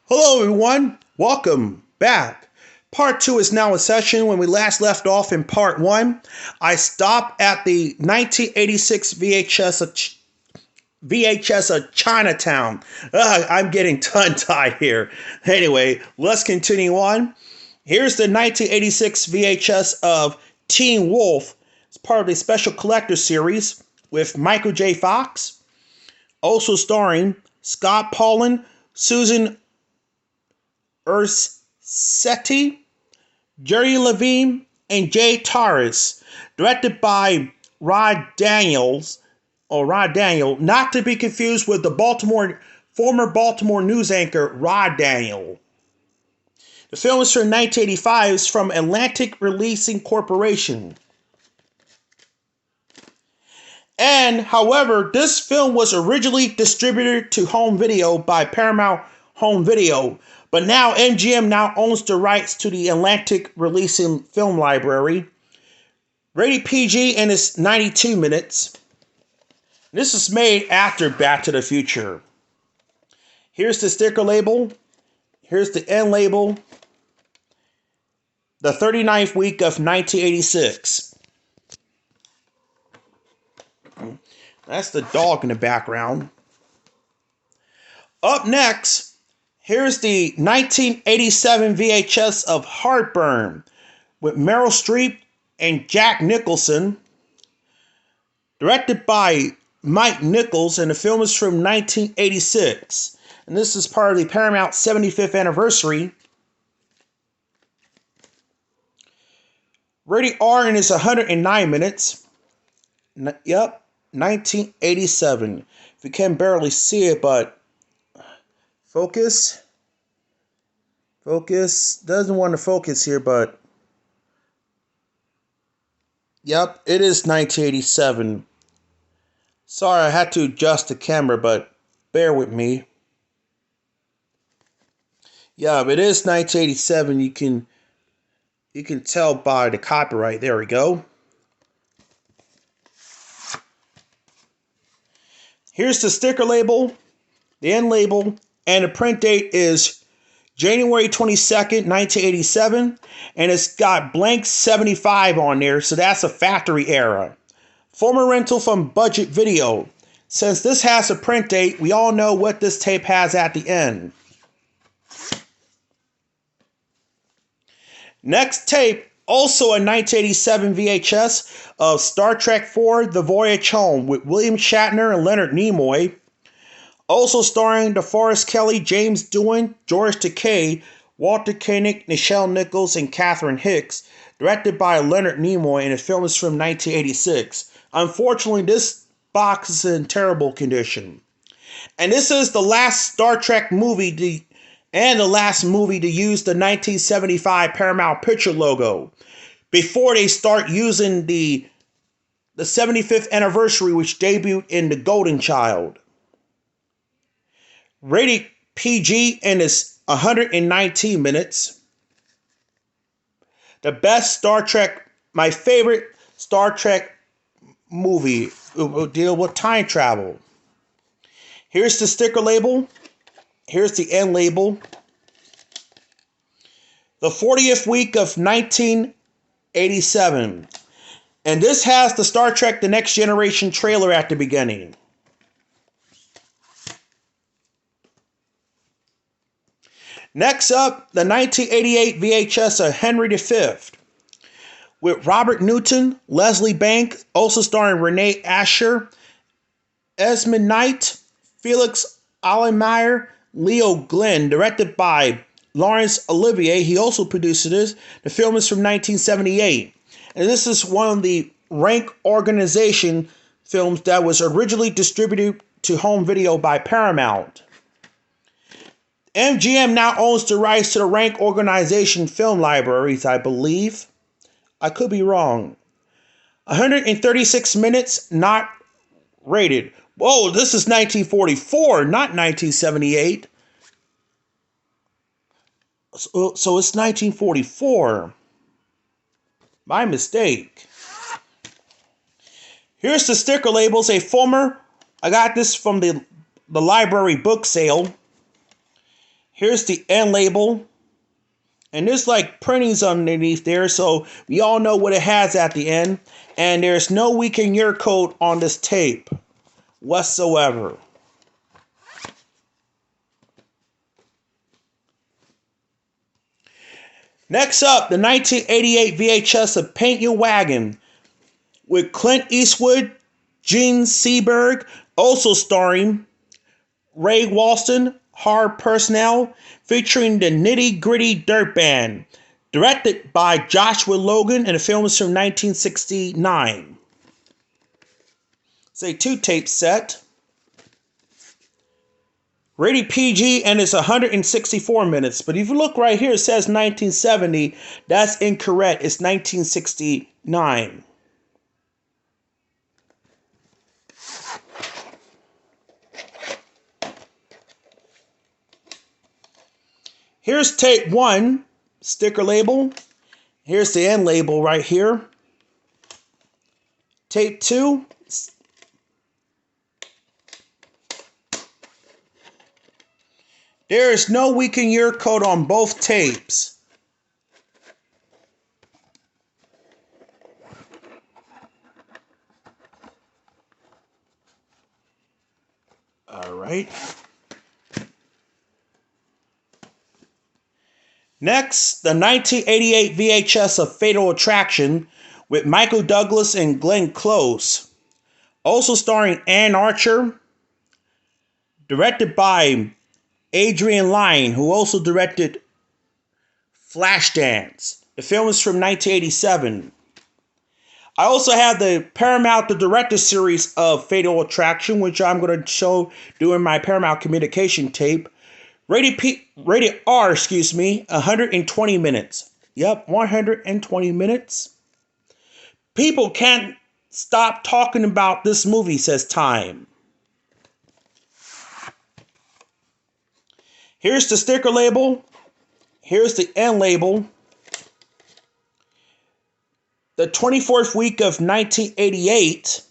Hello, everyone. Welcome back. Part 2 is now in session. When we last left off in Part 1, I stopped at the 1986 VHS of Chinatown. I'm getting tongue-tied here. Anyway, let's continue on. Here's the 1986 VHS of Teen Wolf. It's part of the Special Collector Series with Michael J. Fox, also starring Scott Paulin, Susan Ursetti, Jerry Levine, and Jay Torres. Directed by Rod Daniel, not to be confused with the former Baltimore news anchor Rod Daniel. The film is from 1985. It's from Atlantic Releasing Corporation. And, however, this film was originally distributed to home video by Paramount Home Video, but now MGM now owns the rights to the Atlantic Releasing Film Library. Rated PG and it's 92 minutes. This is made after Back to the Future. Here's the sticker label. Here's the end label. The 39th week of 1986. That's the dog in the background. Up next, here's the 1987 VHS of Heartburn with Meryl Streep and Jack Nicholson. Directed by Mike Nichols, and the film is from 1986. And this is part of the Paramount 75th anniversary. Rated R and is 109 minutes. Yep, 1987. If you can barely see it, but focus doesn't want to focus here, but yep, it is 1987. Sorry, I had to adjust the camera, but bear with me. Yeah, it is 1987. You can tell by the copyright. There we go. Here's the sticker label, the end label, and the print date is January 22nd, 1987, and it's got blank 75 on there, so that's a factory error. Former rental from Budget Video. Since this has a print date, we all know what this tape has at the end. Next tape, also a 1987 VHS of Star Trek IV, The Voyage Home with William Shatner and Leonard Nimoy. Also starring DeForest Kelley, James Doohan, George Takei, Walter Koenig, Nichelle Nichols, and Catherine Hicks. Directed by Leonard Nimoy, and the film is from 1986. Unfortunately, this box is in terrible condition. And this is the last Star Trek movie and the last movie to use the 1975 Paramount Picture logo before they start using the 75th anniversary, which debuted in The Golden Child. Rated PG and is 119 minutes. The best Star Trek, my favorite Star Trek movie will deal with time travel. Here's the sticker label. Here's the end label. The 40th week of 1987. And this has the Star Trek The Next Generation trailer at the beginning. Next up, the 1988 VHS of Henry V with Robert Newton, Leslie Banks, also starring Renee Asher, Esmond Knight, Felix Allenmeyer, Leo Glenn, directed by Laurence Olivier. He also produced this. The film is from 1978. And this is one of the Rank Organization films that was originally distributed to home video by Paramount. MGM now owns the rights to the Rank Organization film libraries, I believe. I could be wrong. 136 minutes, not rated. Whoa, this is 1944, not 1978. So it's 1944. My mistake. Here's the sticker labels. I got this from the library book sale. Here's the end label. And there's like printings underneath there, so we all know what it has at the end. And there's no week and year code on this tape whatsoever. Next up, the 1988 VHS of Paint Your Wagon with Clint Eastwood, Gene Seberg, also starring Ray Walston, Hard Personnel, featuring the Nitty Gritty Dirt Band, directed by Joshua Logan, and the film is from 1969. It's a 2-tape set. Rated PG, and it's 164 minutes. But if you look right here, it says 1970. That's incorrect. It's 1969. Here's tape 1, sticker label. Here's the end label right here. Tape 2. There is no week and year code on both tapes. All right. Next, the 1988 VHS of Fatal Attraction with Michael Douglas and Glenn Close. Also starring Ann Archer. Directed by Adrian Lyne, who also directed Flashdance. The film is from 1987. I also have the Paramount, the director series of Fatal Attraction, which I'm going to show during my Paramount communication tape. Rated R, 120 minutes. Yep, 120 minutes. People can't stop talking about this movie, says Time. Here's the sticker label. Here's the end label. The 24th week of 1988.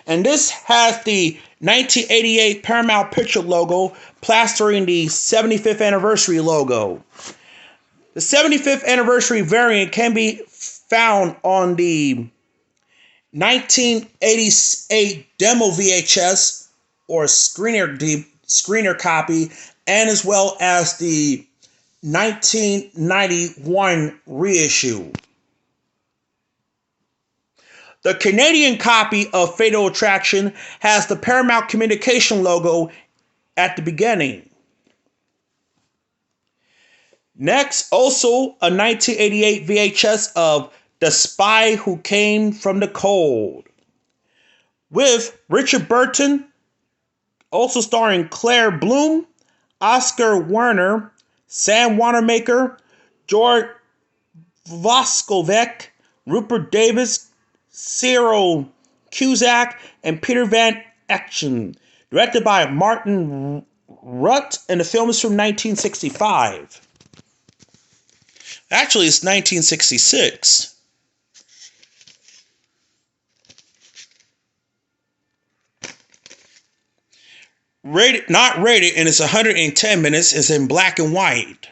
And this has the 1988 Paramount Picture logo plastering the 75th anniversary logo. The 75th anniversary variant can be found on the 1988 demo VHS or screener copy, and as well as the 1991 reissue. The Canadian copy of Fatal Attraction has the Paramount Communication logo at the beginning. Next, also a 1988 VHS of The Spy Who Came from the Cold with Richard Burton, also starring Claire Bloom, Oscar Werner, Sam Wanamaker, George Voskovec, Rupert Davis, Cyril Cusack, and Peter Van Action. Directed by Martin Rutt, and the film is from 1965. Actually, it's 1966. Not rated, and it's 110 minutes. It's in black and white.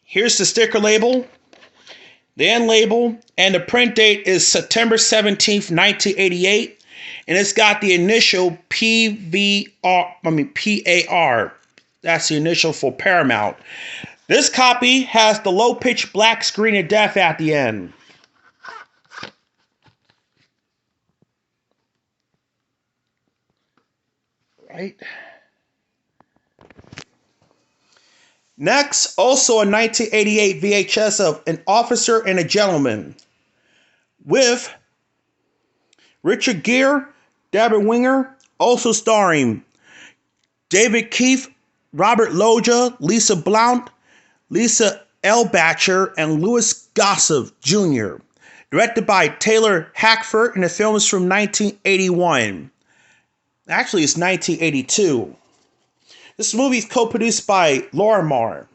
Here's the sticker label, the end label, and the print date is September 17th, 1988, and it's got the initial PAR. That's the initial for Paramount. This copy has the low-pitch black screen of death at the end. Right. Next, also a 1988 VHS of An Officer and a Gentleman with Richard Gere, Deborah Winger, also starring David Keith, Robert Loggia, Lisa Blount, Lisa Elbacher, and Louis Gossett Jr. Directed by Taylor Hackford, and the film is from 1981. Actually, it's 1982. This movie is co-produced by Lorimar.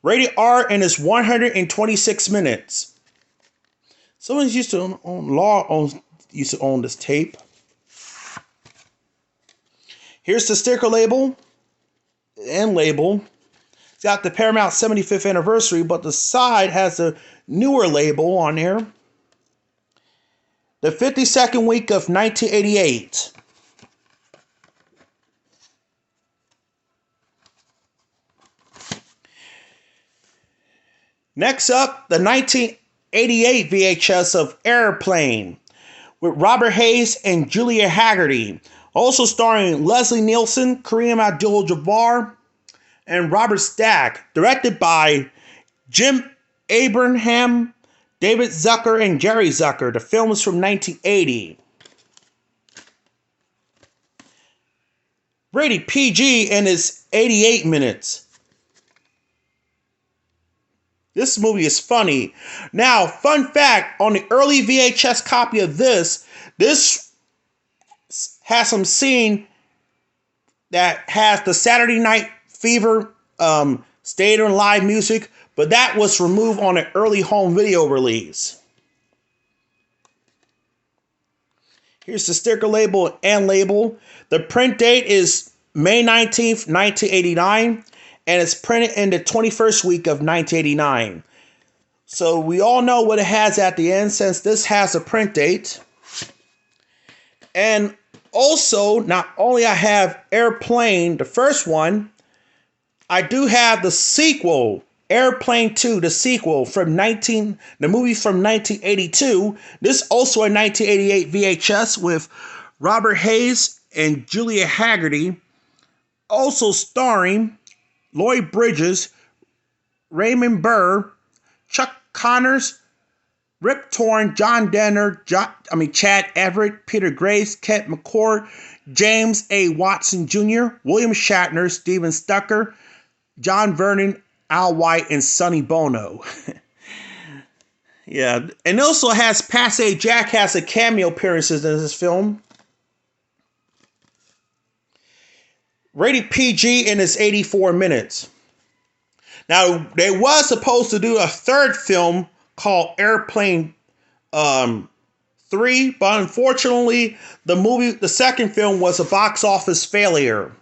Rated R, and is 126 minutes. Someone used to own this tape. Here's the sticker label and label. It's got the Paramount 75th anniversary, but the side has a newer label on there. The 52nd week of 1988. Next up, the 1988 VHS of Airplane with Robert Hayes and Julia Haggerty. Also starring Leslie Nielsen, Kareem Abdul-Jabbar, and Robert Stack. Directed by Jim Abraham, David Zucker, and Jerry Zucker. The film is from 1980. Rated PG and is 88 minutes. This movie is funny. Now, fun fact, on the early VHS copy of this has some scene that has the Saturday Night Fever Stayed on live music, but that was removed on an early home video release. Here's the sticker label and label. The print date is May 19th, 1989. And it's printed in the 21st week of 1989. So we all know what it has at the end since this has a print date. And also, not only I have Airplane, the first one, I do have the sequel, Airplane 2, the sequel from the movie from 1982. This also a 1988 VHS with Robert Hayes and Julia Haggerty. Also starring Lloyd Bridges, Raymond Burr, Chuck Connors, Rip Torn, John Denner, Chad Everett, Peter Grace, Kent McCord, James A. Watson Jr., William Shatner, Steven Stucker, John Vernon, Al White, and Sonny Bono. Yeah, and also has Passe Jack has a cameo appearances in this film. Rated PG and it's 84 minutes. Now, they was supposed to do a third film called Airplane 3, but unfortunately, the second film was a box office failure.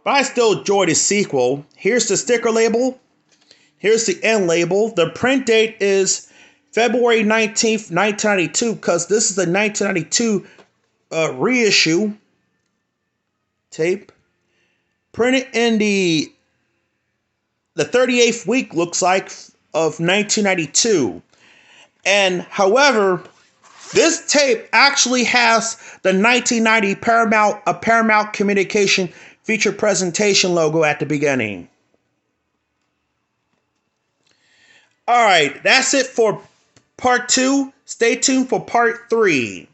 But I still enjoyed the sequel. Here's the sticker label. Here's the end label. The print date is February 19th, 1992, because this is the 1992 reissue tape. Printed in the 38th week, looks like, of 1992. And however, this tape actually has the 1990 Paramount Communication feature presentation logo at the beginning. Alright, that's it for part 2. Stay tuned for part 3.